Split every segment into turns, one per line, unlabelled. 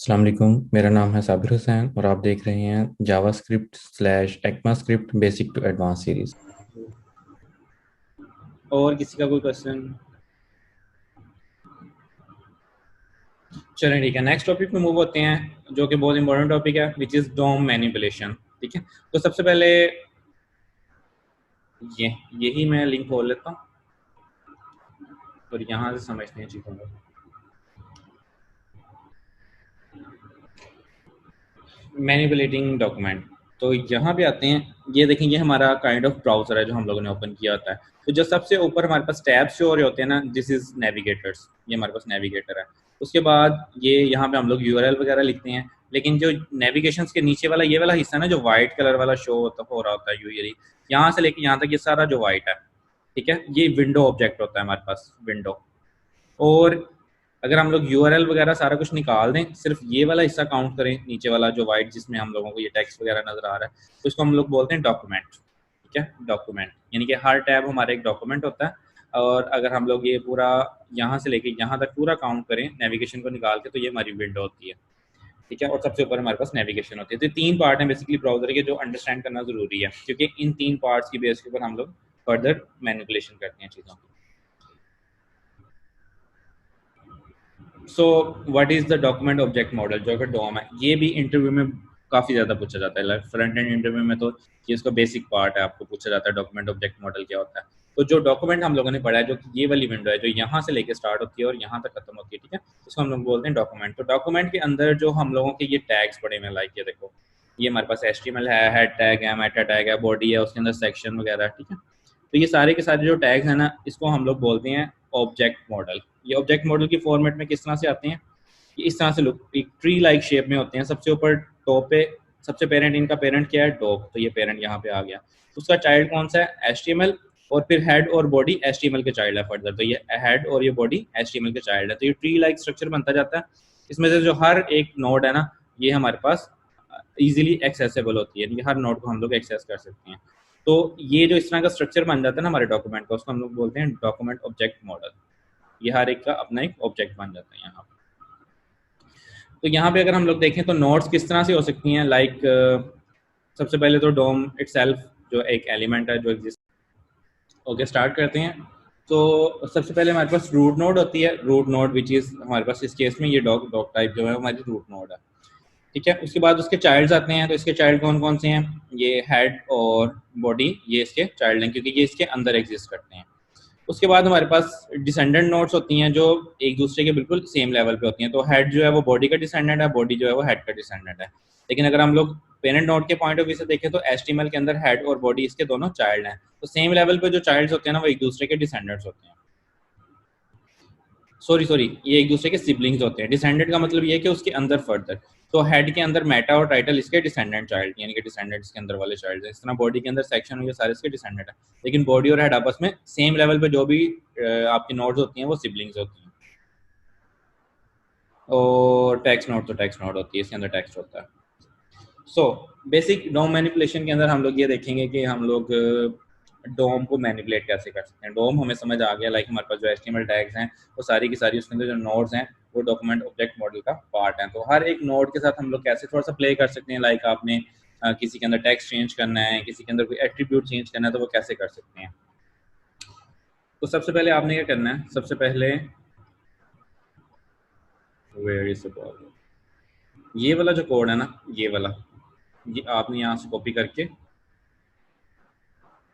अस्सलाम वालेकुम। मेरा नाम है साबिर हुसैन और आप देख रहे हैं JavaScript slash ECMAScript basic to advance series.
और किसी का कोई क्वेश्चन? चलें, ठीक है। नेक्स्ट टॉपिक पे मूव होते हैं जो कि बहुत इंपॉर्टेंट टॉपिक है, विच इज़ डोम मैनिपुलेशन। ठीक है, तो सबसे पहले ये यही मैं लिंक खोल लेता हूँ और यहाँ से समझते हैं चीज़ों को। मैनिपुलेटिंग डॉक्यूमेंट, तो यहाँ पे आते हैं। ये देखें, ये हमारा काइंड ऑफ ब्राउजर है जो हम लोगों ने ओपन किया होता है। तो जो सबसे ऊपर हमारे पास टैब्स शो हो रहे होते हैं ना, दिस इज नेविगेटर्स। ये हमारे पास नेविगेटर है। उसके बाद ये यहाँ पे हम लोग यूआरएल वगैरह लिखते हैं, लेकिन जो नेविगेशन के नीचे वाला ये वाला हिस्सा ना, जो व्हाइट कलर वाला शो हो रहा होता है यूजली, यहाँ से लेके यहाँ तक ये सारा जो व्हाइट है, ठीक है, ये विंडो ऑब्जेक्ट होता है हमारे पास, विंडो। और अगर हम लोग यूआरएल वगैरह सारा कुछ निकाल दें, सिर्फ ये वाला हिस्सा काउंट करें, नीचे वाला जो वाइट जिसमें हम लोगों को ये टेक्स्ट वगैरह नजर आ रहा है, तो इसको हम लोग बोलते हैं डॉक्यूमेंट। ठीक है, डॉक्यूमेंट यानी कि हर टैब हमारा एक डॉक्यूमेंट होता है। और अगर हम लोग ये पूरा यहाँ से लेके यहाँ तक पूरा काउंट करें नेविगेशन को निकाल के, तो ये हमारी विंडो होती है। ठीक है, और सबसे ऊपर हमारे पास नेविगेशन होती है। तो तीन पार्ट हैं बेसिकली ब्राउजर के, जो अंडरस्टैंड करना जरूरी है, क्योंकि इन तीन पार्ट्स की बेस के ऊपर हम लोग फर्दर मैनिपुलेशन करते हैं चीज़ों की। So what is the document object model, जो कि डॉम है। ये भी इंटरव्यू में काफ़ी ज़्यादा पूछा जाता है। लाइक फ्रंट एंड इंटरव्यू में तो ये इसका बेसिक पार्ट है, आपको पूछा जाता है डॉक्यूमेंट ऑब्जेक्ट मॉडल क्या होता है। तो जो डॉक्यूमेंट हम लोगों ने पढ़ा है, जो कि ये वाली विंडो है जो यहाँ से लेके स्टार्ट होती है और यहाँ तक खत्म होती है, ठीक है, इसको हम लोग बोलते हैं डॉक्यूमेंट। तो डॉक्यूमेंट के अंदर जो हम लोगों के ये टैग्स पड़े हुए हैं, लाइक ये देखो, ये हमारे पास HTML है, हेड टैग है, मेटा टैग है, बॉडी है, उसके अंदर सेक्शन वगैरह, ठीक है। तो ये सारे के सारे जो टैग्स हैं ना, इसको हम लोग बोलते हैं ऑब्जेक्ट मॉडल। ये ऑब्जेक्ट मॉडल की फॉर्मेट में किस तरह से आते हैं, ये इस तरह से लुक एक ट्री लाइक शेप में होते हैं। सबसे ऊपर टॉप पे सबसे पेरेंट, इनका पेरेंट क्या है, डॉग, तो ये पेरेंट यहाँ पे आ गया। उसका चाइल्ड कौन सा है, HTML। और फिर हेड और बॉडी HTML के चाइल्ड है फर्दर, तो ये हेड और ये बॉडी HTML के चाइल्ड है। तो ये ट्री लाइक स्ट्रक्चर बनता जाता है। इसमें से जो हर एक नोड है ना, ये हमारे पास इजीली एक्सेसिबल होती है, यानी कि हर नोड को हम लोग एक्सेस कर सकते हैं। तो ये जो इस तरह का स्ट्रक्चर बन जाता है ना हमारे डॉक्यूमेंट का, उसको हम लोग बोलते हैं डॉक्यूमेंट ऑब्जेक्ट मॉडल। ये हर एक का अपना एक ऑब्जेक्ट बन जाता है यहाँ। तो यहाँ पे अगर हम लोग देखें तो नोड्स किस तरह से हो सकती हैं, लाइक सबसे पहले तो डोम इटसेल्फ जो एक एलिमेंट है जो एग्जिस्ट। ओके, स्टार्ट करते हैं। तो सबसे पहले हमारे पास रूट नोड होती है, रूट नोड विच इज़ हमारे पास इस केस में ये डॉग टाइप जो है हमारी रूट नोड है। ठीक है, उसके बाद उसके चाइल्ड्स आते हैं। तो इसके चाइल्ड कौन कौन से हैं, ये हेड और बॉडी, ये इसके चाइल्ड हैं क्योंकि ये इसके अंदर एग्जिस्ट करते हैं। उसके बाद हमारे पास डिसेंडेंट नोड्स होती हैं जो एक दूसरे के बिल्कुल सेम लेवल पे होती हैं। तो हेड जो है वो बॉडी का डिसेंडेंट है, बॉडी जो है वो हेड का डिसेंडेंट है। लेकिन अगर हम लोग पेरेंट नोड के पॉइंट ऑफ व्यू से देखें तो HTML के अंदर हेड और बॉडी इसके दोनों चाइल्ड हैं। तो सेम लेवल पे जो चाइल्ड्स होते हैं ना, वो एक दूसरे के डिसेंडेंट्स होते हैं। सॉरी, ये एक दूसरे के सिबलिंग्स होते हैं। डिसेंडेंट का मतलब ये है कि उसके अंदर फर्दर। तो हेड के अंदर मेटा और टाइटल इसके डिसेंडेंट चाइल्ड, यानी कि डिसेंडेंट्स के अंदर वाले चाइल्ड हैं। इस तरह बॉडी के अंदर सेक्शन, ये सारे इसके डिसेंडेंट है। लेकिन बॉडी और हेड आपस में सेम लेवल पे जो भी आपकी नोड्स होती हैं वो सिबलिंग्स होती हैं। और टेक्स्ट नोड तो टेक्स्ट नोड होती है, इसके अंदर टेक्स्ट होता है। सो बेसिक डोम मैनिपुलेशन के अंदर हम लोग ये देखेंगे कि हम लोग डोम को मैनिपुलेट कैसे कर सकते हैं। डोम हमें समझ आ गया, लाइक हमारे पास जो HTML टैग्स हैं वो सारी की सारी उसके अंदर जो नोड्स हैं वो डॉक्यूमेंट ऑब्जेक्ट मॉडल का पार्ट हैं। तो हर एक नोड के साथ हम लोग कैसे थोड़ा सा प्ले कर सकते हैं, लाइक आपने किसी के अंदर टेक्स्ट चेंज करना है, किसी के अंदर कोई एट्रीब्यूट चेंज करना है, तो वो कैसे कर सकते हैं। तो सबसे पहले आपने क्या करना है, सबसे पहले वेयर इज द बॉल, ये वाला जो कोड है ना, ये वाला, ये आपने यहाँ से कॉपी करके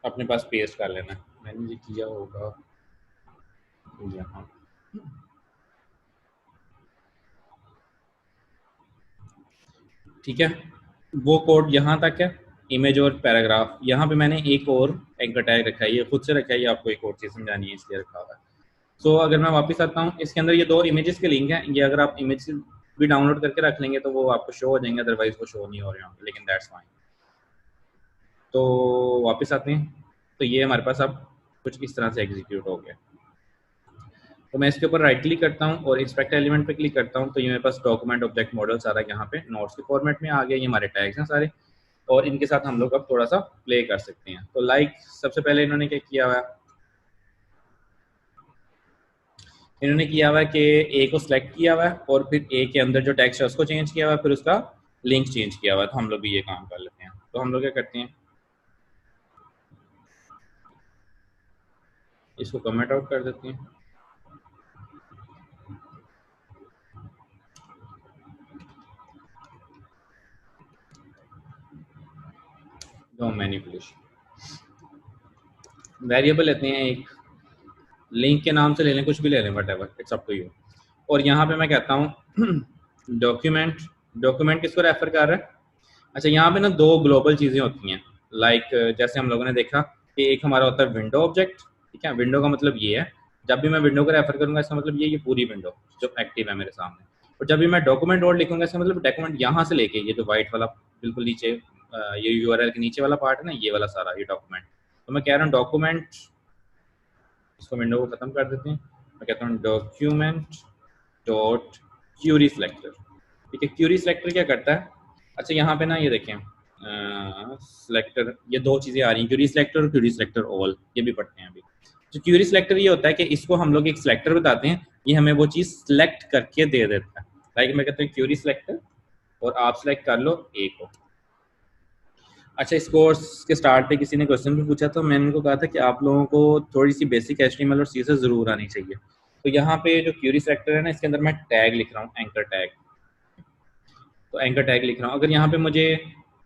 अपने पास पेस्ट कर लेना है। मैंने ये किया होगा यहाँ, ठीक है। वो कोड यहाँ तक है, इमेज और पैराग्राफ। यहाँ पे मैंने एक और एंकर टैग रखा है, ये खुद से रखा है, ये आपको एक और चीज़ समझानी है इसलिए रखा हुआ है। सो अगर मैं वापस आता हूँ, इसके अंदर ये दो इमेजेस के लिंक हैं। ये अगर आप इमेज भी डाउनलोड करके रख लेंगे तो वो आपको शो हो जाएंगे, अदरवाइज वो शो नहीं हो रहे होंगे, लेकिन दैट्स फाइन। तो वापस आते हैं। तो ये हमारे पास अब कुछ इस तरह से एग्जीक्यूट हो गया। तो मैं इसके ऊपर राइट क्लिक करता हूँ और इंस्पेक्ट एलिमेंट पे क्लिक करता हूँ, तो ये मेरे पास डॉक्यूमेंट ऑब्जेक्ट मॉडल सारा यहाँ पे नोट्स के फॉर्मेट में आ गया। ये हमारे टैग्स हैं सारे, और इनके साथ हम लोग अब थोड़ा सा प्ले कर सकते हैं। तो लाइक सबसे पहले इन्होंने क्या किया हुआ है, इन्होंने किया हुआ है कि ए को सिलेक्ट किया हुआ है और फिर ए के अंदर जो टेक्स्ट है उसको चेंज किया हुआ है, फिर उसका लिंक चेंज किया हुआ है। तो हम लोग भी ये काम कर लेते हैं। तो हम लोग क्या करते हैं, इसको कमेंट आउट कर देते हैं। नो मैनिपुलेशन वेरिएबल लेते हैं, एक लिंक के नाम से ले लें, कुछ भी ले लें, whatever, it's up to you. और यहाँ पे मैं कहता हूँ डॉक्यूमेंट, डॉक्यूमेंट किसको रेफर कर रहा है। अच्छा, यहाँ पे ना दो ग्लोबल चीज़ें होती हैं, लाइक जैसे हम लोगों ने देखा कि एक हमारा होता है विंडो ऑब्जेक्ट, ठीक है। विंडो का मतलब ये है, जब भी मैं विंडो को रेफर करूंगा इसका मतलब ये पूरी विंडो जो एक्टिव है मेरे सामने। और जब भी मैं डॉक्यूमेंट वर्ड लिखूंगा इसका मतलब डॉक्यूमेंट यहाँ से लेके ये जो व्हाइट वाला बिल्कुल नीचे ये यूआरएल के नीचे वाला पार्ट है ना, ये वाला सारा ये डॉक्यूमेंट। तो मैं कह रहा हूँ डॉक्यूमेंट, इसको विंडो को खत्म कर देते हैं। मैं कहता हूँ डॉक्यूमेंट डॉट क्यूरी सिलेक्टर, ठीक है। क्यूरी सिलेक्टर क्या करता है, अच्छा यहाँ पे ना ये देखें सिलेक्टर, ये दो चीज़ें आ रही हैं, क्यूरी सिलेक्टर और क्यूरी सिलेक्टर ऑल, ये भी पढ़ते हैं अभी। तो क्यूरी सिलेक्टर ये होता है कि इसको हम लोग एक सिलेक्टर बताते हैं, ये हमें वो चीज़ सिलेक्ट करके दे देता है। लाइक मैं कहता हूँ क्यूरी सिलेक्टर और आप सिलेक्ट कर लो ए को। अच्छा, इस कोर्स के स्टार्ट पे किसी ने क्वेश्चन भी पूछा, तो मैंने उनको कहा था कि आप लोगों को थोड़ी सी बेसिक HTML और CSS ज़रूर आनी चाहिए। तो यहाँ पे जो क्यूरी सेलेक्टर है ना, इसके अंदर मैं टैग लिख रहा हूँ, एंकर टैग। तो एंकर टैग लिख रहा हूँ। अगर यहाँ पे मुझे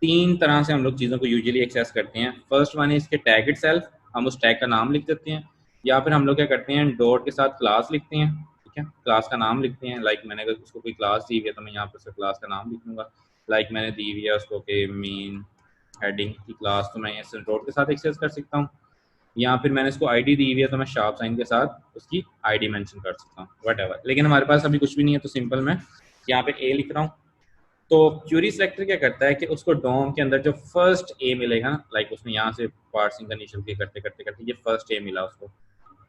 तीन तरह से हम लोग चीज़ों को यूजुअली एक्सेस करते हैं। फर्स्ट वन है इसके टैग इटसेल्फ, हम उस टैग का नाम लिख देते हैं, या फिर हम लोग क्या करते हैं डॉट के साथ क्लास लिखते हैं, ठीक है, क्लास का नाम लिखते हैं। लाइक मैंने अगर उसको कोई क्लास दी हुई है तो मैं यहाँ पर उसका क्लास का नाम लिख दूंगा। लाइक मैंने दी हुई है उसको कि मेन हेडिंग की क्लास, तो मैं इस डॉट के साथ एक्सेस कर सकता हूँ। या फिर मैंने इसको आईडी दी हुई है तो मैं शार्प साइन के साथ उसकी आईडी मेंशन कर सकता हूँ, वट एवर। लेकिन हमारे पास अभी कुछ भी नहीं है, तो सिंपल मैं यहाँ पे ए लिख रहा हूँ। तो क्यूरी सिलेक्टर क्या करता है कि उसको डॉम के अंदर जो फर्स्ट ए मिलेगा ना, लाइक उसने यहाँ से पार्सिंग का इनिशियल के करते करते करते ये फर्स्ट ए मिला उसको,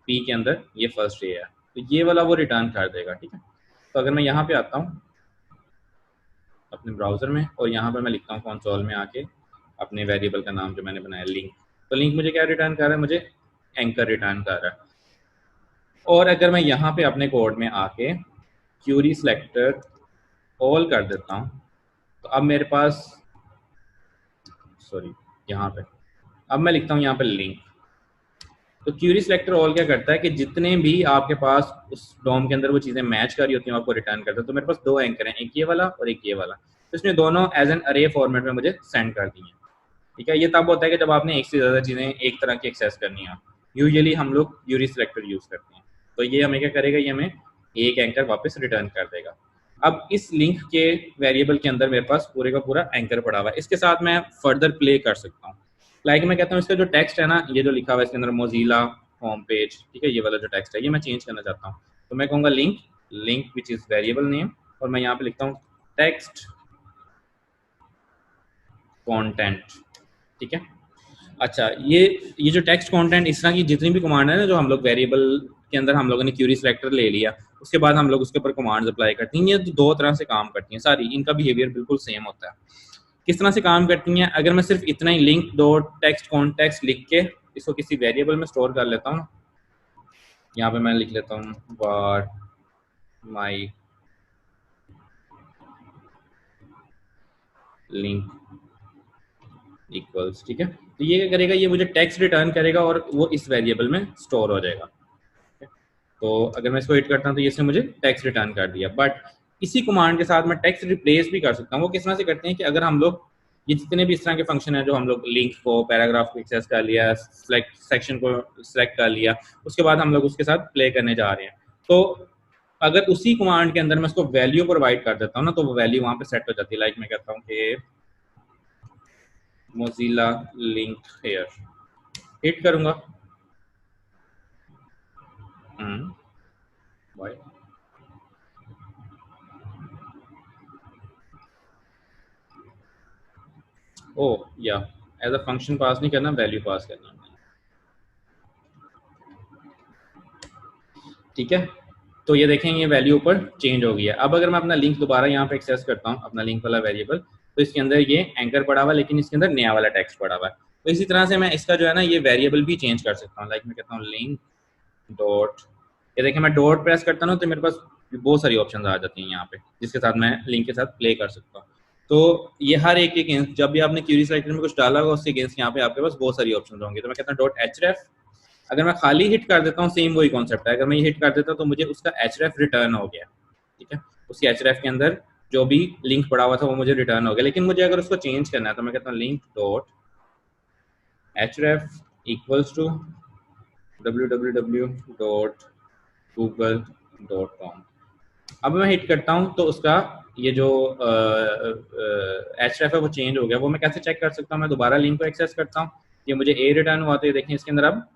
पी के अंदर ये फर्स्ट ए है, तो ये वाला वो रिटर्न कर देगा, ठीक है। तो अगर मैं यहाँ पे आता हूँ अपने ब्राउजर में और यहाँ पर मैं लिखता हूँ कंसोल में आके अपने वेरिएबल का नाम जो मैंने बनाया लिंक, तो लिंक मुझे क्या रिटर्न कर रहा है, मुझे एंकर रिटर्न कर रहा है। और अगर मैं यहाँ पे अपने कोड में आके क्यूरी सिलेक्टर ऑल कर देता हूँ, तो अब मेरे पास, सॉरी यहाँ पे, अब मैं लिखता हूँ यहाँ पे लिंक। तो क्यूरी सिलेक्टर ऑल क्या करता है कि जितने भी आपके पास उस डॉम के अंदर वो चीज़ें मैच कर रही होती हैं आपको रिटर्न करता है। तो मेरे पास दो एंकर हैं, एक ये वाला और एक ये वाला, तो इसने दोनों एज एन अरे फॉर्मेट में मुझे सेंड कर दी हैं, ठीक है। ये तब होता है कि जब आपने एक से ज़्यादा चीज़ें एक तरह की एक्सेस करनी है। यूजुअली हम लोग क्यूरी सिलेक्टर यूज़ करते हैं। तो ये हमें क्या करेगा, ये हमें एक एंकर वापस रिटर्न कर देगा। अब इस लिंक के वेरिएबल के अंदर मेरे पास पूरे का पूरा एंकर पड़ा हुआ है, इसके साथ मैं फर्दर प्ले कर सकता हूँ। लाइक मैं कहता हूँ इसका जो टेक्स्ट है ना, ये जो लिखा हुआ है इसके अंदर मोजिला होम पेज, ठीक है, ये वाला जो टेक्स्ट है ये मैं चेंज करना चाहता हूँ। तो मैं कहूँगा link, link which is variable name, और मैं यहाँ पे लिखता हूँ टेक्स्ट कंटेंट, ठीक है। अच्छा, ये जो टेक्स्ट कंटेंट, इस तरह की जितनी भी कमांड है ना जो हम लोग वेरिएबल के अंदर हम लोगों ने क्यूरी सिलेक्टर ले लिया, उसके बाद हम लोग उसके ऊपर कमांड्स अप्लाई करते हैं। ये दो तरह से काम करती हैं सारी, इनका बिहेवियर बिल्कुल सेम होता है। किस तरह से काम करती हैं, अगर मैं सिर्फ इतना ही लिंक डॉट टेक्स्ट कॉन्टेक्स्ट लिख के इसको किसी वेरिएबल में स्टोर कर लेता हूँ, यहाँ पे मैं लिख लेता हूँ var my link इक्वल्स, ठीक है। तो ये क्या करेगा, ये मुझे टेक्स्ट रिटर्न करेगा और वो इस वेरिएबल में स्टोर हो जाएगा। तो अगर मैं इसको हिट करता हूँ तो ये इसने मुझे टेक्स्ट रिटर्न कर दिया। बट इसी कमांड के साथ मैं टेक्स्ट रिप्लेस भी कर सकता हूँ। वो किस तरह से करते हैं कि अगर हम लोग ये जितने भी इस तरह के फंक्शन है जो हम लोग लिंक को, पैराग्राफ को एक्सेस कर लिया, सेलेक्ट सेक्शन को सिलेक्ट कर लिया, उसके बाद हम लोग उसके साथ प्ले करने जा रहे हैं, तो अगर उसी कमांड के अंदर मैं उसको वैल्यू प्रोवाइड कर देता हूँ ना, तो वो वैल्यू वहाँ पे सेट हो जाती है। लाइक मैं कहता हूँ कि मोजिला लिंक हेयर, हिट करूंगा, वाई ओ या एज अ फंक्शन पास नहीं करना, वैल्यू पास करना है, ठीक है। तो ये देखें ये वैल्यू ऊपर चेंज हो गई है। अब अगर मैं अपना लिंक दोबारा यहाँ पे एक्सेस करता हूँ, अपना लिंक वाला वेरिएबल, तो इसके अंदर ये एंकर पड़ा हुआ है, लेकिन इसके अंदर नया वाला टेक्स्ट पड़ा हुआ है। तो इसी तरह से मैं इसका जो है ना ये वेरिएबल भी चेंज कर सकता हूँ। लाइक मैं कहता हूँ लिंक डॉट, ये देखिए मैं डॉट प्रेस करता हूँ तो मेरे पास बहुत सारी ऑप्शन आ जाती हैं यहाँ पे, जिसके साथ मैं लिंक के साथ प्ले कर सकता हूँ। तो ये हर एक के अगेंस्ट जब भी आपने क्यूरी सेलेक्टर में कुछ डाला होगा उसके अगेंस्ट यहाँ पे आपके पास बहुत सारी ऑप्शन होंगी। तो मैं कहता हूँ डॉट href, अगर मैं खाली हिट कर देता हूँ सेम वही कॉन्सेप्ट है, अगर मैं ये हिट कर देता हूँ तो मुझे उसका href रिटर्न हो गया, ठीक है, उसकी href के अंदर जो भी लिंक पड़ा हुआ था वो मुझे रिटर्न हो गया। लेकिन मुझे अगर उसको चेंज करना है तो मैं कहता हूँ link dot href equals to www.google.com। अब मैं हिट करता हूँ तो उसका ये जो href है वो चेंज हो गया। वो मैं कैसे चेक कर सकता हूँ, मैं दोबारा लिंक को एक्सेस करता हूँ, ये मुझे ए रिटर्न हुआ, तो ये देखें इसके अंदर अब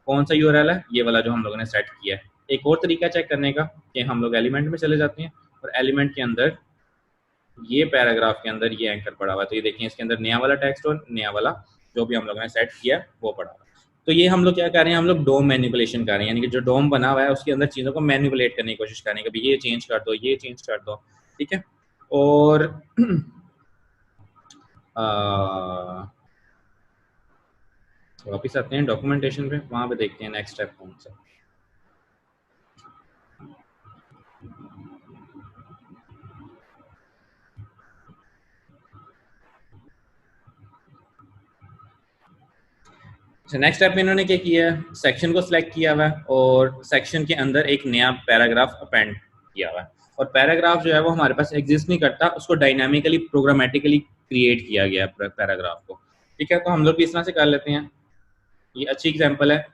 कौन सा यूआरएल है, ये वाला जो हम लोगों ने सेट किया है। एक और तरीका चेक करने का कि हम लोग एलिमेंट में चले जाते हैं और एलिमेंट के अंदर ये पैराग्राफ के अंदर ये एंकर पड़ा हुआ है, तो ये देखिए इसके अंदर नया वाला टेक्स्ट और नया वाला जो भी हम लोगों ने सेट किया वो पड़ा हुआ है। तो ये हम लोग क्या कर रहे हैं, हम लोग डोम मैनिपुलेशन कर रहे हैं, यानी कि जो डोम बना हुआ है उसके अंदर चीज़ों को मैनिपुलेट करने की कोशिश कर रहे हैं, कभी ये चेंज कर दो, ये चेंज कर दो, ठीक है। और वापिस आते हैं डॉक्यूमेंटेशन पे, वहाँ पे देखते हैं नेक्स्ट स्टेप कौन सा। नेक्स्ट स्टेप में इन्होंने क्या किया है, सेक्शन को सिलेक्ट किया हुआ है और सेक्शन के अंदर एक नया पैराग्राफ अपेंड किया हुआ है। और पैराग्राफ जो है वो हमारे पास एग्जिस्ट नहीं करता, उसको डायनामिकली प्रोग्रामेटिकली क्रिएट किया गया है पैराग्राफ को, ठीक है। तो हम लोग भी इस तरह से कर लेते हैं, ये अच्छी एग्जांपल है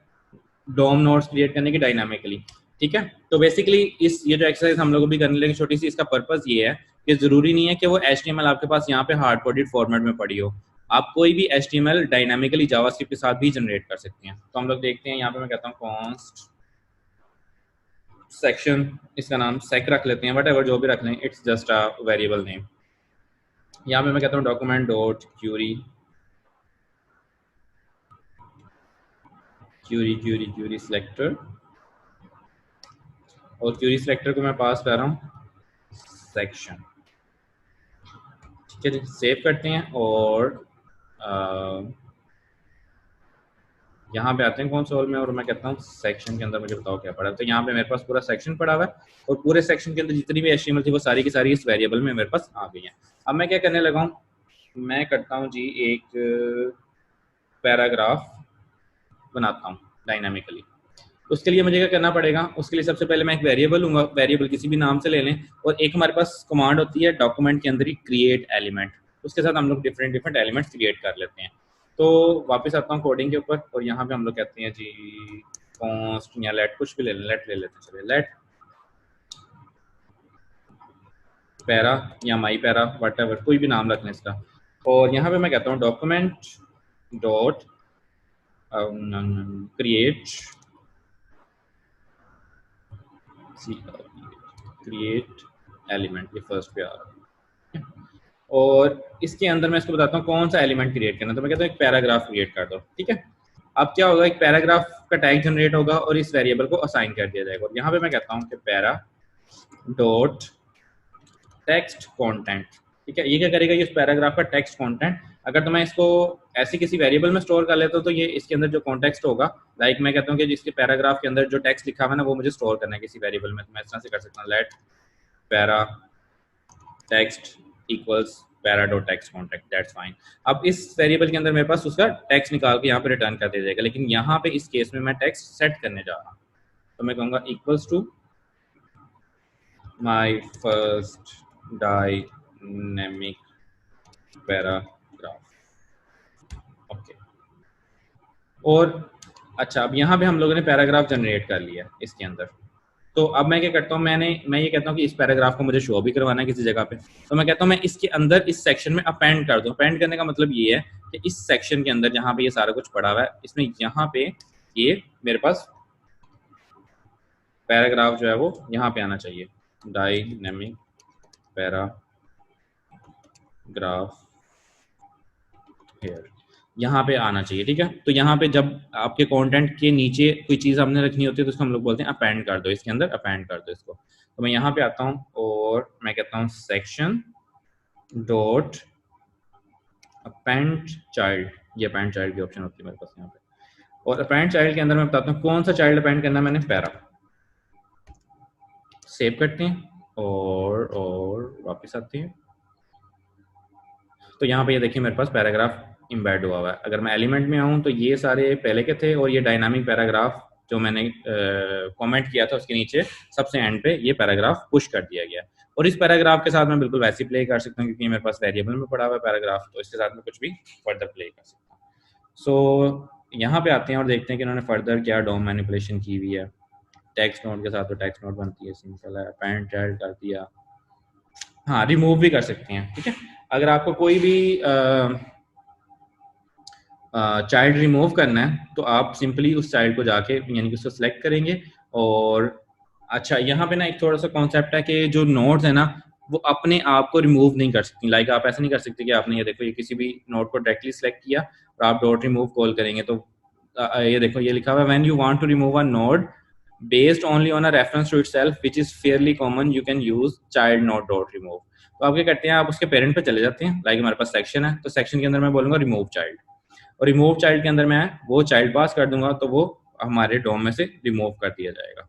डोम नोड्स क्रिएट करने की डायनामिकली, ठीक है। तो बेसिकली इस ये जो एक्सरसाइज हम लोग भी करने लगे छोटी सी, इसका पर्पस ये है कि जरूरी नहीं है कि वो HTML आपके पास यहाँ पे हार्ड कोडेड फॉर्मेट में पड़ी हो, आप कोई भी HTML डायनामिकली जावास्क्रिप्ट के साथ भी जनरेट कर सकते हैं। तो हम लोग देखते हैं यहाँ पे, मैं कहता हूँ कॉन्स्ट सेक्शन, इसका नाम सेक रख लेते हैं, वट एवर जो भी रख लें, it's just a variable name. यहाँ पे मैं कहता हूँ document dot query query query query selector, और क्यूरी सिलेक्टर को मैं पास कर रहा हूँ सेक्शन, ठीक है जी। सेव करते हैं और यहाँ पे आते हैं कंसोल में और मैं कहता हूँ सेक्शन के अंदर मुझे बताओ क्या पड़ा है। तो यहाँ पे मेरे पास पूरा सेक्शन पड़ा हुआ है और पूरे सेक्शन के अंदर जितनी भी HTML थी वो सारी की सारी इस वेरिएबल में मेरे पास आ गई है। अब मैं क्या करने लगा हूँ, मैं करता हूँ जी एक पैराग्राफ बनाता हूँ डायनामिकली। उसके लिए मुझे क्या करना पड़ेगा, उसके लिए सबसे पहले मैं एक वेरिएबल लूंगा, वेरिएबल किसी भी नाम से ले लें, और एक हमारे पास कमांड होती है डॉक्यूमेंट के अंदर ही क्रिएट एलिमेंट, उसके साथ हम लोग डिफरेंट डिफरेंट एलिमेंट्स क्रिएट कर लेते हैं। तो वापस आता हूँ कोडिंग के ऊपर और यहाँ पे हम लोग कहते हैं जी कॉन्स्ट या लेट, कुछ भी ले लें, लेट ले लेते हैं, चलिए लेट पैरा या माई पैरा वट एवर, कोई भी नाम रख लें इसका। और यहाँ पे मैं कहता हूँ document dot create create element, ये फर्स्ट पे आ रहा है। और इसके अंदर मैं इसको बताता हूँ कौन सा एलिमेंट क्रिएट करना है। तो मैं कहता हूँ एक पैराग्राफ क्रिएट कर दो, ठीक है। अब क्या होगा, एक पैराग्राफ का टैग जनरेट होगा और इस वेरिएबल को असाइन कर दिया जाएगा। और यहाँ पे मैं कहता हूँ कि पैरा डॉट टेक्स्ट कंटेंट, ठीक है। ये क्या करेगा, ये इस पैराग्राफ का टेक्स्ट कंटेंट, अगर तो मैं इसको ऐसे किसी वेरिएबल में स्टोर कर लेता हूँ तो ये इसके अंदर जो कॉन्टेक्स्ट होगा, लाइक मैं कहता हूँ कि जिसके पैराग्राफ के अंदर जो टेक्स्ट लिखा हुआ है ना वो मुझे स्टोर करना है किसी वेरिएबल में, तो मैं इस तरह से कर सकता हूँ let para text equals para dot text content, that's fine. अब इस वेरिएबल के अंदर मेरे पास उसका टेक्स्ट निकाल के यहाँ पे रिटर्न कर दिया जाएगा, लेकिन यहाँ पे इस केस में मैं टेक्स्ट सेट करने जा रहा हूँ, तो मैं कहूँगा equals to my first dynamic paragraph, okay. और अच्छा, अब यहाँ पे हम लोगों ने पैराग्राफ जनरेट कर लिया इसके अंदर। तो अब मैं क्या करता हूँ, मैं ये कहता हूँ कि इस पैराग्राफ को मुझे शो भी करवाना है किसी जगह पे, तो मैं कहता हूँ मैं इसके अंदर इस सेक्शन में अपेंड कर दूँ। अपेंड करने का मतलब ये है कि इस सेक्शन के अंदर जहाँ पे ये सारा कुछ पड़ा हुआ है, इसमें यहाँ पे ये मेरे पास पैराग्राफ जो है वो यहाँ पे आना चाहिए, डायनेमिक पैराग्राफ हेयर, यहाँ पे आना चाहिए, ठीक है। तो यहाँ पे जब आपके कंटेंट के नीचे कोई चीज़ हमने रखनी होती है तो उसको हम लोग बोलते हैं अपेंड कर दो, इसके अंदर अपेंड कर दो इसको। तो मैं यहाँ पे आता हूँ और मैं कहता हूँ सेक्शन डॉट अपेंड चाइल्ड, ये अपेंड चाइल्ड की ऑप्शन होती है मेरे पास यहाँ पे। और अपेंड चाइल्ड के अंदर मैं बताता हूँ कौन सा चाइल्ड अपेंड करना है मैंने, पैरा, सेव करते हैं और वापस आते हैं। तो यहाँ पे ये देखिए मेरे पास पैराग्राफ इम्बेड हुआ हुआ है। अगर मैं एलिमेंट में आऊँ तो ये सारे पहले के थे और ये डायनामिक पैराग्राफ जो मैंने कमेंट किया था उसके नीचे सबसे एंड पे ये पैराग्राफ पुश कर दिया गया। और इस पैराग्राफ के साथ मैं बिल्कुल वैसे प्ले कर सकता हूँ क्योंकि मेरे पास वेरिएबल में पड़ा हुआ है पैराग्राफ, तो इसके साथ मैं कुछ भी फर्दर प्ले कर सकता हूँ। सो यहाँ पे आते हैं और देखते हैं कि इन्होंने फर्दर क्या डॉम मैनिपुलेशन की हुई है। टेक्स्ट नोट के साथ तो टेक्स्ट नोट बनती है, सिंपल है, पेंट ऐड कर दिया। हाँ, रिमूव भी कर सकते हैं, ठीक है। अगर आपको कोई भी चाइल्ड रिमूव करना है तो आप सिंपली उस चाइल्ड को जाके यानी कि उसको सिलेक्ट करेंगे। और अच्छा, यहाँ पे ना एक थोड़ा सा कॉन्सेप्ट है कि जो नोड्स है ना वो अपने आप को रिमूव नहीं कर सकती। लाइक आप ऐसा नहीं कर सकते कि आपने ये देखो ये किसी भी नोड को डायरेक्टली सिलेक्ट किया और आप डॉट रिमूव कॉल करेंगे तो ये देखो ये लिखा हुआ है when you want to remove a node based only on a reference to itself which is fairly common you can use child node dot remove. तो आप क्या करते हैं, आप उसके पेरेंट पे चले जाते हैं। लाइक हमारे पास सेक्शन है तो सेक्शन के अंदर मैं बोलूंगा रिमूव चाइल्ड, और रिमूव चाइल्ड के अंदर मैं वो चाइल्ड पास कर दूंगा तो वो हमारे डोम में से रिमूव कर दिया जाएगा।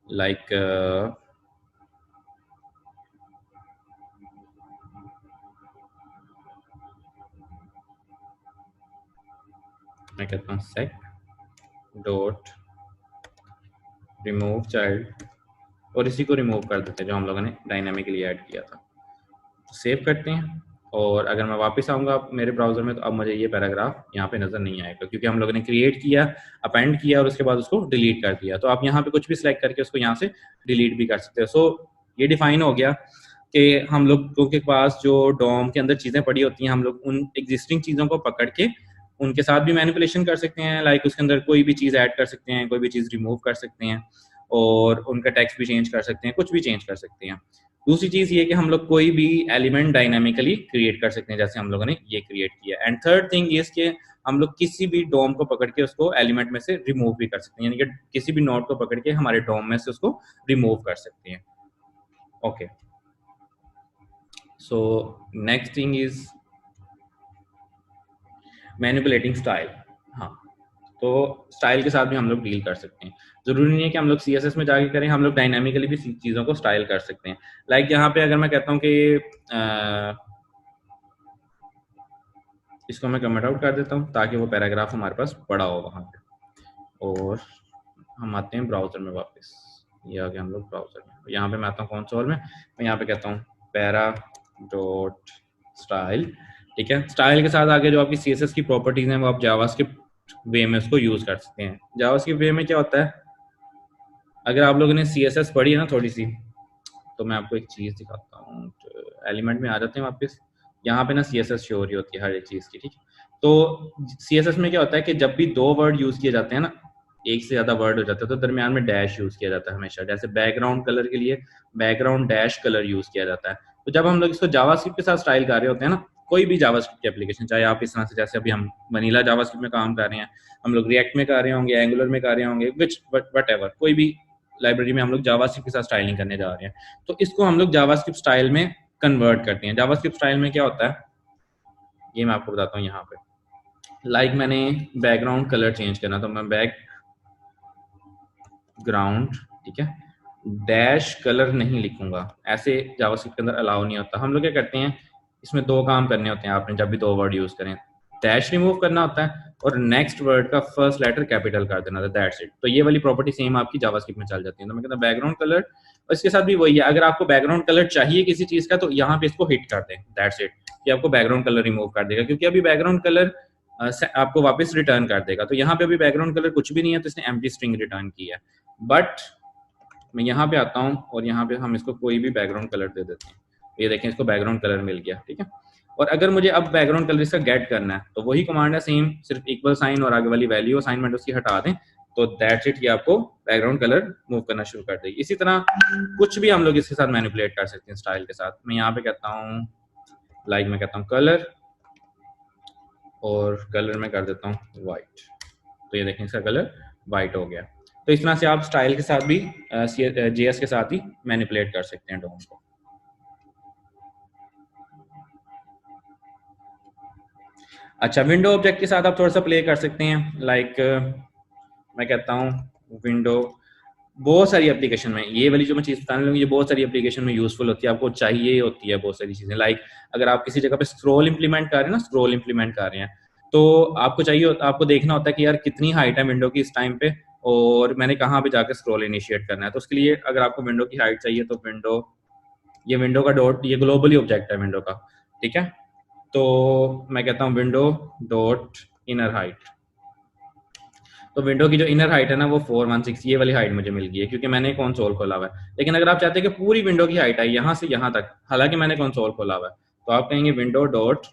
लाइक मैं कहता हूँ सेक डॉट रिमूव चाइल्ड और इसी को रिमूव कर देते हैं जो हम लोगों ने डायनामिकली ऐड किया था। सेव करते हैं और अगर मैं वापस आऊँगा मेरे ब्राउजर में तो अब मुझे ये पैराग्राफ यहाँ पे नज़र नहीं आएगा क्योंकि हम लोगों ने क्रिएट किया, अपेंड किया और उसके बाद उसको डिलीट कर दिया। तो आप यहाँ पे कुछ भी सिलेक्ट करके उसको यहाँ से डिलीट भी कर सकते हो। सो ये डिफाइन हो गया कि हम लोगों के पास जो डॉम के अंदर चीज़ें पड़ी होती हैं हम लोग उन एग्जिस्टिंग चीज़ों को पकड़ के उनके साथ भी मैनिपुलेशन कर सकते हैं। लाइक उसके अंदर कोई भी चीज़ ऐड कर सकते हैं, कोई भी चीज़ रिमूव कर सकते हैं और उनका टेक्स्ट भी चेंज कर सकते हैं, कुछ भी चेंज कर सकते हैं। दूसरी चीज ये कि हम लोग कोई भी एलिमेंट डायनामिकली क्रिएट कर सकते हैं जैसे हम लोगों ने ये क्रिएट किया। एंड थर्ड थिंग ये कि हम लोग किसी भी डोम को पकड़ के उसको एलिमेंट में से रिमूव भी कर सकते हैं, यानी कि किसी भी नोड को पकड़ के हमारे डोम में से उसको रिमूव कर सकते हैं। Okay, so next thing is manipulating style. हाँ, तो स्टाइल के साथ भी हम लोग डील कर सकते हैं। जरूरी नहीं है कि हम लोग CSS में जाके करें, हम लोग डायनामिकली भी चीज़ों को स्टाइल कर सकते हैं। लाइक यहाँ पे अगर मैं कहता हूँ कि इसको मैं कमेंट आउट कर देता हूँ ताकि वो पैराग्राफ हमारे पास पड़ा हो वहाँ पे, और हम आते हैं ब्राउजर में वापस। ये आ गया हम लोग ब्राउजर में। यहाँ पे मैं आता हूँ कंसोल में, मैं यहाँ पे कहता हूँ पैरा डॉट स्टाइल। ठीक है, स्टाइल के साथ आगे जो आपकी CSS की प्रॉपर्टीज हैं वो आप जावास्क्रिप्ट वे में उसको यूज कर सकते हैं। जावास्क्रिप्ट वे में क्या होता है, अगर आप लोगों ने CSS पढ़ी है ना थोड़ी सी, तो मैं आपको एक चीज दिखाता हूँ। तो एलिमेंट में आ जाते हैं वापस, यहाँ पे ना CSS शो हो रही होती है हर एक चीज की, ठीक है। तो CSS में क्या होता है कि जब भी दो वर्ड यूज किए जाते हैं ना, एक से ज्यादा वर्ड हो जाता है तो दरमियान में डैश यूज किया जाता है हमेशा। जैसे बैकग्राउंड कलर के लिए बैकग्राउंड डैश कलर यूज किया जाता है। तो जब हम लोग इसको जावास्क्रिप्ट के साथ स्टाइल कर रहे होते हैं ना, कोई भी जावास्क्रिप्ट की एप्लीकेशन, चाहे आप इस तरह से जैसे अभी हम वनीला जावास्क्रिप्ट में काम कर रहे हैं, हम लोग रिएक्ट में कर रहे होंगे, एंगुलर में कर रहे होंगे, विच वट एवर, कोई भी लाइब्रेरी में हम लोग जावास्क्रिप्ट के साथ स्टाइलिंग करने जा रहे हैं, तो इसको हम लोग जावास्क्रिप्ट स्टाइल में कन्वर्ट करते हैं। जावास्क्रिप्ट स्टाइल में क्या होता है ये मैं आपको बताता हूँ। यहाँ पे लाइक मैंने बैकग्राउंड कलर चेंज करना, तो मैं बैकग्राउंड, ठीक है, डैश कलर नहीं लिखूंगा, ऐसे जावास्क्रिप्ट के अंदर अलाउ नहीं होता। हम लोग क्या करते हैं, इसमें दो काम करने होते हैं आपने जब भी दो वर्ड यूज करें, डैश रिमूव करना होता है और नेक्स्ट वर्ड का फर्स्ट लेटर कैपिटल कर देना था, दैट्स इट। तो ये वाली प्रॉपर्टी सेम आपकी जावास्क्रिप्ट में चल जाती है। तो मैं कहता हूँ बैकग्राउंड कलर, और इसके साथ भी वही है, अगर आपको बैकग्राउंड कलर चाहिए किसी चीज का तो यहाँ पे इसको हिट कर दें, दैट्स इट, कि आपको बैकग्राउंड कलर रिमूव कर देगा, क्योंकि अभी बैकग्राउंड कलर आपको वापस रिटर्न कर देगा। तो यहाँ पे अभी बैकग्राउंड कलर कुछ भी नहीं है तो इसने एम्प्टी स्ट्रिंग रिटर्न की है। बट मैं यहाँ पे आता हूँ और यहाँ पे हम इसको कोई भी बैकग्राउंड कलर दे देते हैं। ये देखें, इसको बैकग्राउंड कलर मिल गया, ठीक है। और अगर मुझे अब बैकग्राउंड कलर इसका गेट करना है तो वही कमांड है सेम, सिर्फ इक्वल साइन और आगे वाली वैल्यू असाइनमेंट उसकी हटा दें तो दैट्स इट, ये आपको बैकग्राउंड कलर मूव करना शुरू कर देगी। इसी तरह कुछ भी हम लोग इसके साथ मैनिपुलेट कर सकते हैं स्टाइल के साथ। मैं यहाँ पे कहता हूँ लाइक मैं कहता हूँ कलर, और कलर में कर देता हूँ वाइट, तो ये देखें इसका कलर वाइट हो गया। तो इस तरह से आप स्टाइल के साथ भी JS के साथ ही मैनिपुलेट कर सकते हैं डोम को। अच्छा, विंडो ऑब्जेक्ट के साथ आप थोड़ा सा प्ले कर सकते हैं। लाइक मैं कहता हूँ विंडो बहुत सारी एप्लीकेशन में ये वाली जो मैं चीज़ बताने लूँगी, ये बहुत सारी एप्लीकेशन में यूजफुल होती है, आपको चाहिए होती है बहुत सारी चीज़ें। लाइक अगर आप किसी जगह पे स्क्रॉल इंप्लीमेंट कर रहे हैं ना, स्क्रॉल इंप्लीमेंट कर रहे हैं, तो आपको चाहिए, आपको देखना होता है कि यार कितनी हाइट है विंडो की इस टाइम पे, और मैंने कहाँ पे जाकर स्क्रॉल इनिशिएट करना है। तो उसके लिए अगर आपको विंडो की हाइट चाहिए तो विंडो, ये विंडो का डॉट, ये ग्लोबली ऑब्जेक्ट है विंडो का, ठीक है। तो मैं कहता हूँ विंडो डॉट इनर हाइट। तो विंडो की जो इनर हाइट है ना वो 416, ये वाली हाइट मुझे मिल गई है क्योंकि मैंने कंसोल खोला हुआ है। लेकिन अगर आप चाहते हैं कि पूरी विंडो की हाइट है यहाँ से यहाँ तक, हालांकि मैंने कंसोल खोला हुआ है, तो आप कहेंगे विंडो डॉट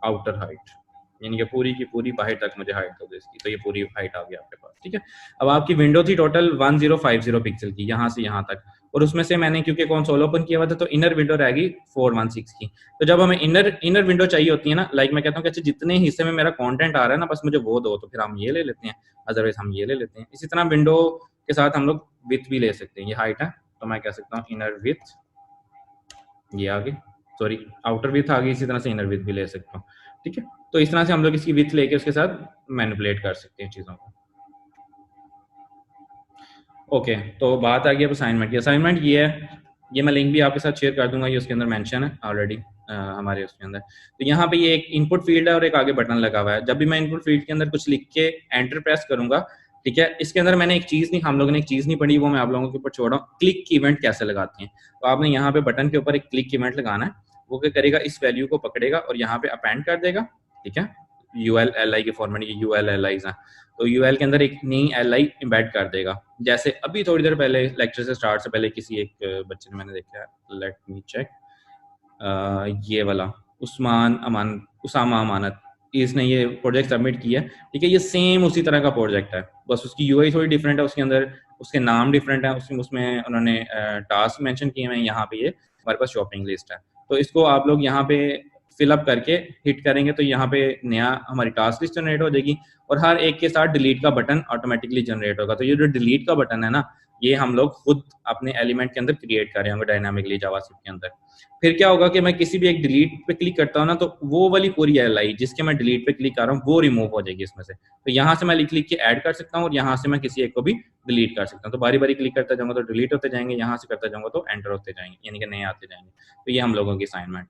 आउटर हाइट, यानी कि पूरी की पूरी बाहर तक मुझे हाइट हो गई इसकी, तो ये पूरी हाइट आ गई आपके पास, ठीक है। अब आपकी विंडो थी टोटल 1050 पिक्सल की यहाँ से यहाँ तक, और उसमें से मैंने क्योंकि कंसोल ओपन किया हुआ था तो इनर विंडो रहेगी 416 की। तो जब हमें इनर विंडो चाहिए होती है ना, लाइक मैं कहता हूँ कि अच्छा जितने हिस्से में मेरा कंटेंट आ रहा है ना बस मुझे वो दो, तो फिर हम ये ले लेते हैं, अदरवाइज हम ये ले लेते हैं। इसी तरह विंडो के साथ हम लोग विथ भी ले सकते हैं, ये हाइट है तो मैं कह सकता हूँ इनर विथ, ये आ गई, सॉरी आउटर विथ आ गई, इसी तरह से इनर विथ भी ले सकता हूँ, ठीक है। तो इस तरह से हम लोग इसकी विथ लेके उसके साथ मैनिपुलेट कर सकते हैं चीज़ों को। ओके, तो बात आ गई अब असाइनमेंट की। असाइनमेंट ये है, ये मैं लिंक भी आपके साथ शेयर कर दूंगा, ये उसके अंदर मेंशन है ऑलरेडी हमारे उसके अंदर। तो यहाँ पे ये एक इनपुट फील्ड है और एक आगे बटन लगा हुआ है। जब भी मैं इनपुट फील्ड के अंदर कुछ लिख के एंटर प्रेस करूंगा, ठीक है, इसके अंदर मैंने एक चीज़ नहीं, हम लोगों ने एक चीज़ नहीं पढ़ी, वो मैं आप लोगों के ऊपर छोड़ रहा हूँ, क्लिक इवेंट कैसे लगाते हैं। तो आपने यहाँ पे बटन के ऊपर एक क्लिक इवेंट लगाना है, वो क्या करेगा, इस वैल्यू को पकड़ेगा और यहाँ पे अपेंड कर देगा, ठीक है। ULLI के फॉर्मेट, ये ULLIs हैं, तो UL के अंदर एक नई LI इम्बेड कर देगा। जैसे अभी थोड़ी देर पहले लेक्चर से स्टार्ट से पहले किसी एक बच्चे ने मैंने देखा है, लेट मी चेक, ये वाला उसामा अमानत, इसने ये प्रोजेक्ट सबमिट किया है, ठीक है। ये सेम उसी तरह का प्रोजेक्ट है, बस उसकी UI थोड़ी डिफरेंट है, उसके अंदर उसके नाम डिफरेंट है, उसमें उन्होंने टास्क मेंशन किए हैं। यहाँ पे ये हमारे पास शॉपिंग लिस्ट है, तो इसको आप लोग यहाँ पे फिलअप करके हिट करेंगे तो यहाँ पे नया हमारी टास्क लिस्ट जनरेट हो जाएगी, और हर एक के साथ डिलीट का बटन ऑटोमेटिकली जनरेट होगा। तो ये जो डिलीट का बटन है ना, ये हम लोग खुद अपने एलिमेंट के अंदर क्रिएट कर रहे होंगे डायनामिकली जावास्क्रिप्ट के अंदर। फिर क्या होगा कि मैं किसी भी एक डिलीट पे क्लिक करता हूँ ना, तो वो वाली पूरी LI जिसके मैं डिलीट पे क्लिक कर रहा हूँ वो रिमूव हो जाएगी इसमें से। तो यहाँ से मैं लिख लिख के ऐड कर सकता हूँ और यहाँ से मैं किसी एक को भी डिलीट कर सकता हूँ। तो बारी बारी क्लिक करता जाऊंगा तो डिलीट होते जाएंगे, यहाँ से करता जाऊंगा तो एंटर होते जाएंगे, यानी कि नए आते जाएंगे। तो ये हम लोगों की असाइनमेंट।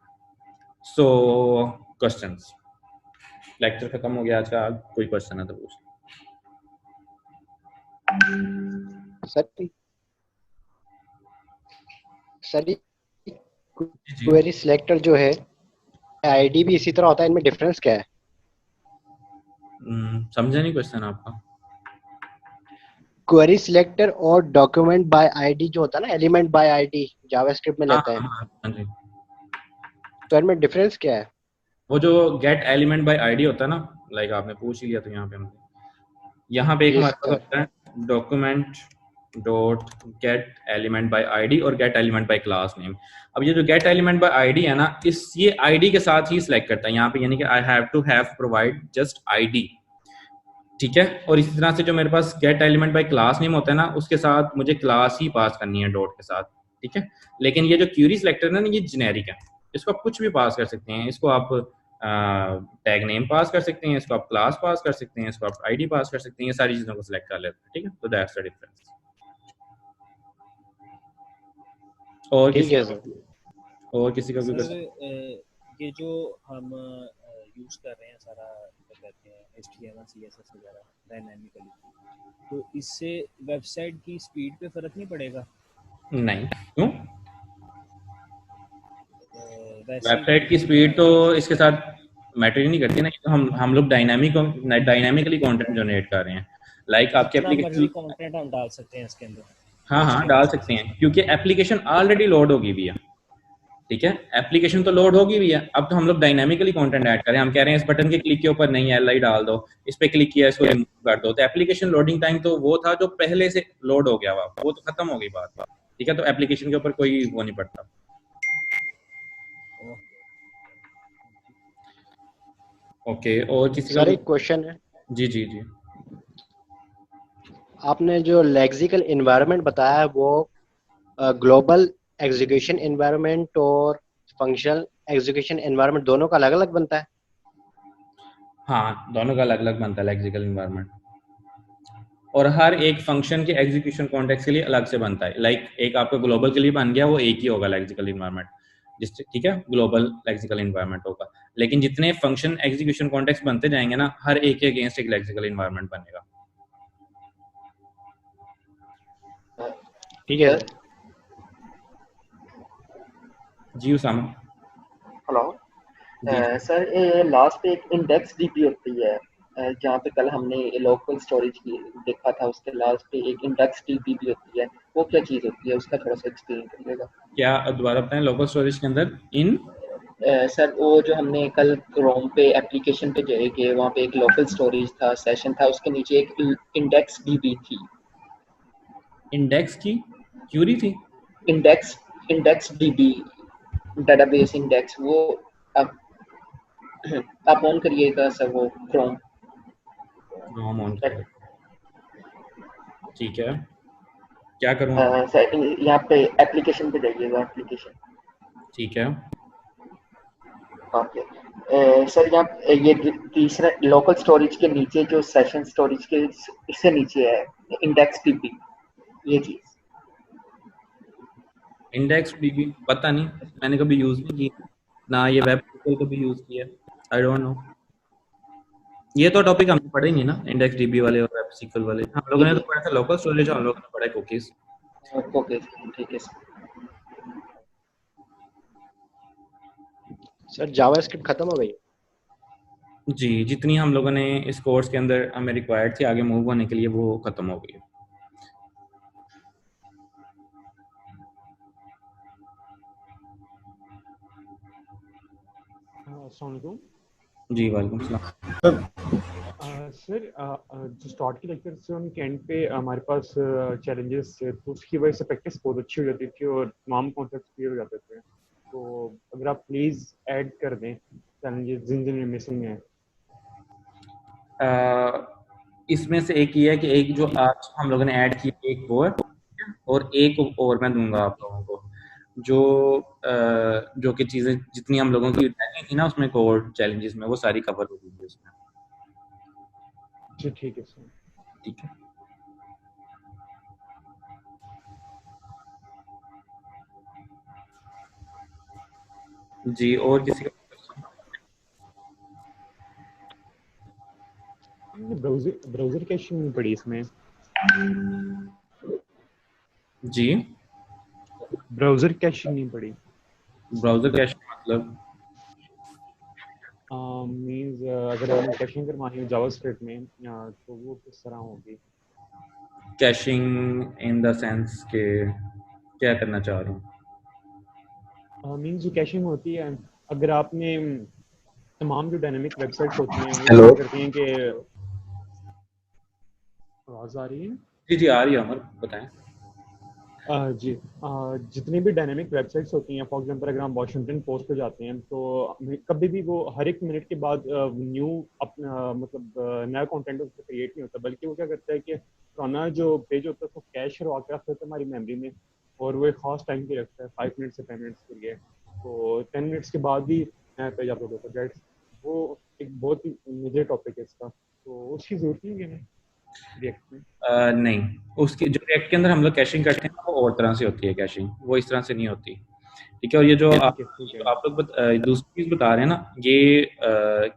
सो क्वेश्चंस, लेक्चर खत्म हो गया आज का, कोई क्वेश्चन है तो पूछ।
सर क्वेरी सिलेक्टर जो है आईडी भी इसी तरह होता है, इनमें डिफरेंस क्या है?
समझा नहीं क्वेश्चन आपका।
क्वेरी सिलेक्टर और डॉक्यूमेंट बाय आईडी जो होता है ना, एलिमेंट बाय आईडी जावास्क्रिप्ट में लेते हैं,
हाँ जी।
तो इनमें डिफरेंस क्या है?
वो जो गेट एलिमेंट बाय आईडी होता है ना, लाइक आपने पूछ लिया, तो यहाँ पे एक हमारे पास होता है document dot get element by ID और get element by class name. अब ये जो गेट एलिमेंट बाय आईडी है ना, ये आईडी के साथ ही सिलेक्ट करता है यहाँ पे, यानी कि I have to have provide just ID, ठीक है। और इसी तरह से जो मेरे पास get element by class name होता है ना, उसके साथ मुझे क्लास ही पास करनी है डॉट के साथ, ठीक है। लेकिन ये जो क्यूरी सिलेक्टर है ना, ये जेनेरिक है, इसको आप कुछ भी पास कर सकते हैं। इसको आप टैग नेम पास कर सकते हैं, इसको आप क्लास पास कर सकते हैं, इसको आप आईडी पास कर सकते हैं, ये सारी चीजों को सिलेक्ट कर लेते हैं, ठीक है। तो दैट्स द डिफरेंस। और किसी का भी
सर, ये जो हम यूज कर रहे हैं सारा, क्या कहते हैं, HTML CSS वगैरह डायनामिकली, तो इससे वेबसाइट की स्पीड पे फर्क नहीं पड़ेगा?
नहीं, क्यों? वेबसाइट की स्पीड तो इसके साथ मैटर ही नहीं करती ना, तो हम लोग डायनामिकली कंटेंट जनरेट कर रहे हैं। लाइक आपके एप्लीकेशन
कंटेंट हम डाल सकते हैं इसके अंदर।
हाँ डाल सकते हैं, क्योंकि एप्लीकेशन ऑलरेडी लोड होगी भी है, ठीक है। एप्लीकेशन तो लोड होगी भी है, अब तो हम लोग डायनामिकली कंटेंट ऐड करें। हम कह रहे हैं इस बटन के क्लिक के ऊपर नहीं LI डाल दो, इस पे क्लिक किया इसको रिमूव कर दो। तो एप्लीकेशन लोडिंग टाइम तो वो था जो पहले से लोड हो गया हुआ, वो तो खत्म हो गई बात, ठीक है। तो एप्लीकेशन के ऊपर कोई वो नहीं पड़ता। ओके, और किसी का?
सर एक क्वेश्चन है।
जी जी जी।
आपने जो लेक्सिकल एनवायरनमेंट बताया है वो ग्लोबल एग्जीक्यूशन एनवायरनमेंट और फंक्शनल एग्जीक्यूशन एनवायरनमेंट दोनों का अलग अलग बनता है?
हाँ, दोनों का अलग अलग बनता है लेक्सिकल एनवायरनमेंट। और हर एक फंक्शन के एग्जीक्यूशन कॉन्टेक्स्ट के लिए अलग से बनता है। लाइक एक आपका ग्लोबल के लिए बन गया, वो एक ही होगा लेक्सिकल इन्वायरमेंट, जिस ठीक है ग्लोबल लेक्सिकल इन्वायरमेंट होगा। लेकिन जितने फंक्शन एग्जीक्यूशन कॉन्टेक्स्ट बनते जाएंगे ना, हर एक के अगेंस्ट एक लेक्सिकल इन्वायरमेंट बनेगा।
ठीक है
जी उसामा।
हेलो
जी
सर, लास्ट पे एक इंडेक्स डीबी होती है, जहाँ पे कल हमने लोकल स्टोरेज की देखा था, उसके लास्ट पे एक इंडेक्स डीबी भी होती है, वो क्या चीज़ होती है, उसका थोड़ा सा एक्सप्लेन करिएगा।
क्या दोबारा बताएं? लोकल स्टोरेज के अंदर इन
सर वो जो हमने कल क्रोम पे एप्लीकेशन पे गए कि वहाँ पे एक लोकल स्टोरेज था, सेशन था, उसके नीचे एक इंडेक्स डीबी थी।
इंडेक्स की क्यूरी थी।
इंडेक्स डीबी डेटाबेस इंडेक्स, वो आप आप ऑन करिएगा सर वो क्रोम।
क्रोम ऑन किया, ठीक है। क्या करूँ?
सर यहाँ पे एप्लीकेशन पे जाइएगा, एप्लीकेशन।
ठीक है।
ओके सर, यहाँ ये तीसरा लोकल स्टोरेज के नीचे जो सेशन स्टोरेज के इससे नीचे है इंडेक्स डीबी, ये चीज।
इंडेक्स डीबी पता नहीं, मैंने कभी यूज नहीं की ना, ये वेब कभी यूज किया, आई डोंट नो। ये तो टॉपिक हमने पढ़े नहीं ना, इंडेक्स डीबी वाले और वेब सीक्वल वाले। हम लोगों ने तो पढ़ा था लोकल स्टोरेज, हम लोगों ने पढ़ा कुकीज।
ओके ठीक है
सर। जावास्क्रिप्ट खत्म हो गई?
जी, जितनी हम लोगों ने इस कोर्स के अंदर हमें रिक्वायर्ड थी आगे मूव होने के लिए, वो खत्म हो गई।
अस्सलाम
जी वालेकुम सलाम।
सर, जो स्टार्ट के लेक्चर से उनके एंड पे हमारे पास चैलेंजेस थे, तो उसकी वजह से प्रैक्टिस बहुत अच्छी हो जाती थी और तमाम कॉन्सेप्ट क्लियर हो जाते थे। तो अगर आप प्लीज़ ऐड कर दें चैलेंजेस जिन जिन में मिसिंग है।
इसमें से एक ये है कि एक जो आज हम लोगों ने ऐड की, एक वो है, और एक और मैं दूंगा आप लोगों को, जो कि चीज़ें जितनी हम लोगों की थी ना उसमें कोड चैलेंजेस में, वो सारी कवर हो गई उसमें।
जी ठीक है सर।
ठीक है जी। और किसी का
ब्राउजर कैशिंग नहीं पड़ी इसमें?
जी,
ब्राउजर कैशिंग नहीं पड़ी।
ब्राउजर कैशिंग मतलब
मींस अगर हमें कैशिंग करवानी हो जावास्क्रिप्ट में तो वो किस तरह होगी?
कैशिंग इन द सेंस के क्या करना चाह रहा हूँ?
मींस जो कैशिंग होती है, अगर आपने तमाम जो डायनेमिक वेबसाइट्स होती हैं वो
हेलो,
क्या करती हैं कि आवाज़ आ रही है?
जी जी आ रही है अमर, बताएं।
जी, जितनी भी डायनेमिक वेबसाइट्स होती हैं, फॉर एग्जांपल अगर हम वॉशिंगटन पोस्ट पे जाते हैं तो कभी भी वो हर एक मिनट के बाद न्यू अपना मतलब नया कंटेंट उससे क्रिएट नहीं होता, बल्कि वो क्या करता है कि पुराना जो पेज होता है उसको कैश करवा के रखता है हमारी मेमोरी में, और वो एक खास टाइम पे रखता है 5 मिनट से 10 मिनट्स के लिए। तो 10 मिनट्स के बाद ही नया पेज अपलोड होता है। वो एक बहुत ही मेजर टॉपिक है इसका, तो उसकी जरूरत नहीं है हमें रिएक्ट में।
नहीं, उसकी जो रिएक्ट के अंदर हम लोग कैशिंग करते हैं वो और तरह से होती है कैशिंग, वो इस तरह से नहीं होती। ठीक है, और ये जो आप लोग दूसरी चीज बता रहे हैं ना, ये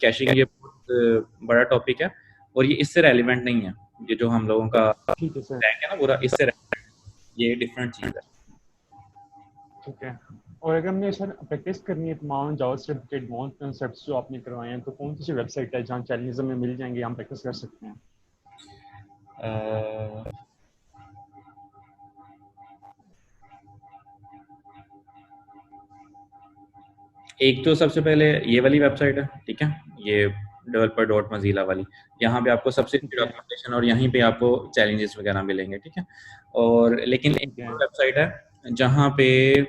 कैशिंग ये बहुत बड़ा टॉपिक है और ये इससे रेलिवेंट नहीं है। ये जो हम लोगों का
ठीक है सर,
टैग है ना पूरा, इससे relevant, ये डिफरेंट चीज है।
ठीक है। और अगर हमने सर प्रैक्टिस करनी है तमाम जावास्क्रिप्ट के एडवांस कॉन्सेप्ट्स जो आपने करवाए हैं, तो कौन सी वेबसाइट है जहाँ चैलेंजेस हमें मिल जाएंगे, हम प्रैक्टिस कर सकते हैं?
एक तो सबसे पहले ये वाली वेबसाइट है, ठीक है, ये developer.mozilla वाली। यहाँ पे आपको सबसे अच्छी डॉक्यूमेंटेशन और यहीं पे आपको चैलेंजेस वगैरह मिलेंगे, ठीक है। और लेकिन एक
ठीक है।
वेबसाइट है जहाँ पे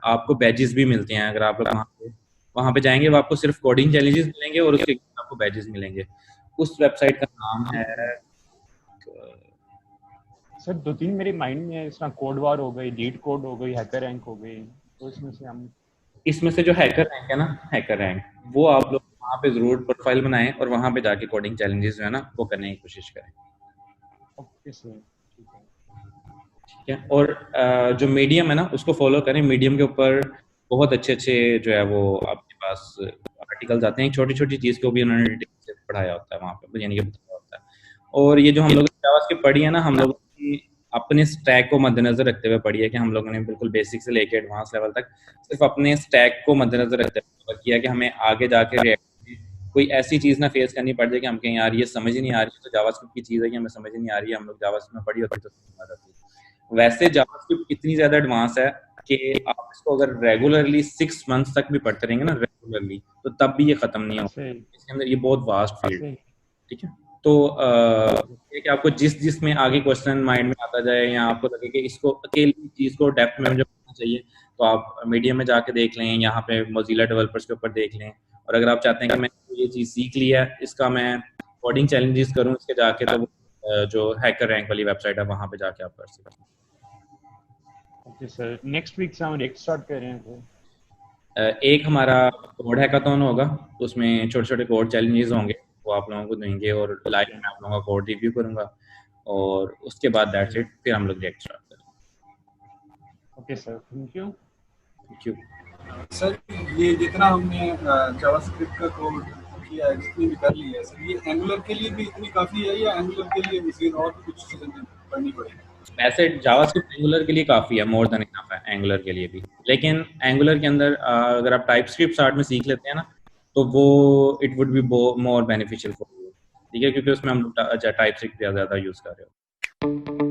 आपको बैजेस भी मिलते हैं। अगर आप लोग वहाँ पे जाएंगे, वो आपको सिर्फ कोडिंग चैलेंजेस मिलेंगे और उसके आपको बैजेस मिलेंगे। उस वेबसाइट का नाम है
सर 2-3 मेरे माइंड में है, इस तरह कोड वार हो गई, लीड कोड हो गई, हैकर रैंक हो गई, तो इसमें से हम
इसमें से जो हैकर रैंक है ना, हैकर रैंक, वो आप लोग वहाँ पे जरूर प्रोफाइल बनाएं और वहाँ पे जाके कोडिंग चैलेंजेस जो है ना वो करने की कोशिश करें।
ओके सर, ठीक है।
ठीक है। और जो मीडियम है ना उसको फॉलो करें। मीडियम के ऊपर बहुत अच्छे अच्छे जो है वो आपके पास आर्टिकल्स आते हैं, छोटी छोटी चीज़ को भी उन्होंने डिटेल से पढ़ाया होता है वहाँ पे, यानी कि बताया होता है। और ये जो हम लोग जावास्क्रिप्ट पढ़ी है ना, हम लोगों की अपने स्टैक को मद्देनजर रखते हुए पढ़ी है कि हम लोगों ने बिल्कुल बेसिक से लेके एडवांस लेवल तक सिर्फ अपने स्टैक को मद्देनजर रखते हुए किया कि हमें आगे जाके React में कोई ऐसी चीज़ ना फेस करनी पड़ जाए कि हम कहें यार ये समझ ही नहीं आ रही, तो जावास्क्रिप्ट की चीज़ है कि हमें समझ ही नहीं आ रही है, हम लोग जावास्क्रिप्ट में पढ़ी होती तो समझ आ जाती। वैसे जावास्क्रिप्ट इतनी ज़्यादा एडवांस है कि आप इसको अगर रेगुलरली 6 मंथ्स तक भी पढ़ते रहेंगे ना रेगुलरली, तो तब भी ये खत्म नहीं होगा।
सही
इसके अंदर ये बहुत वास्ट फील्ड,
सही।
ठीक है। तो ये कि आपको जिस में आगे क्वेश्चन माइंड में आता जाए या आपको लगे कि इसको अकेली चीज को डेप्थ में मुझे पढ़ना चाहिए, तो आप मीडियम में जाके देख लें, यहाँ पे मोजिला डेवलपर्स के ऊपर देख लें। और अगर आप चाहते हैं कि मैं ये चीज सीख लिया है, इसका मैं कोडिंग चैलेंजेस करूँ इसके जाके, तो जो हैकर रैंक वाली वेबसाइट है वहाँ पे जाके आप कर सकते हैं।
ओके सर, नेक्स्ट वीक से हम एक स्टार्ट कर रहे हैं तो
एक हमारा कोड हैकाथॉन होगा, उसमें छोटे छोटे कोड चैलेंजेस होंगे, वो आप लोगों को देंगे और लाइव में आप लोगों का कोड रिव्यू करूंगा, और उसके बाद दैट्स इट, फिर हम लोग रिएक्ट स्टार्ट करेंगे।
Okay sir, thank you.
Thank you
sir. ये जितना हमने जावास्क्रिप्ट का कोड किया है, जितनी भी कर ली है सर, ये एंगुलर के लिए भी इतनी काफ़ी है या एंगुलर के लिए मजीद और कुछ चीज़ें पढ़नी पड़ेगी?
वैसे जावास्क्रिप्ट एंगुलर के लिए काफ़ी है, मोर देन इनफ है एंगुलर के लिए भी। लेकिन एंगुलर के अंदर अगर आप टाइपस्क्रिप्ट स्टार्ट में सीख लेते हैं ना, तो वो it would be more beneficial for you, ठीक है, क्योंकि उसमें हम टाइपस्क्रिप्ट ज़्यादा यूज़ कर रहे हो।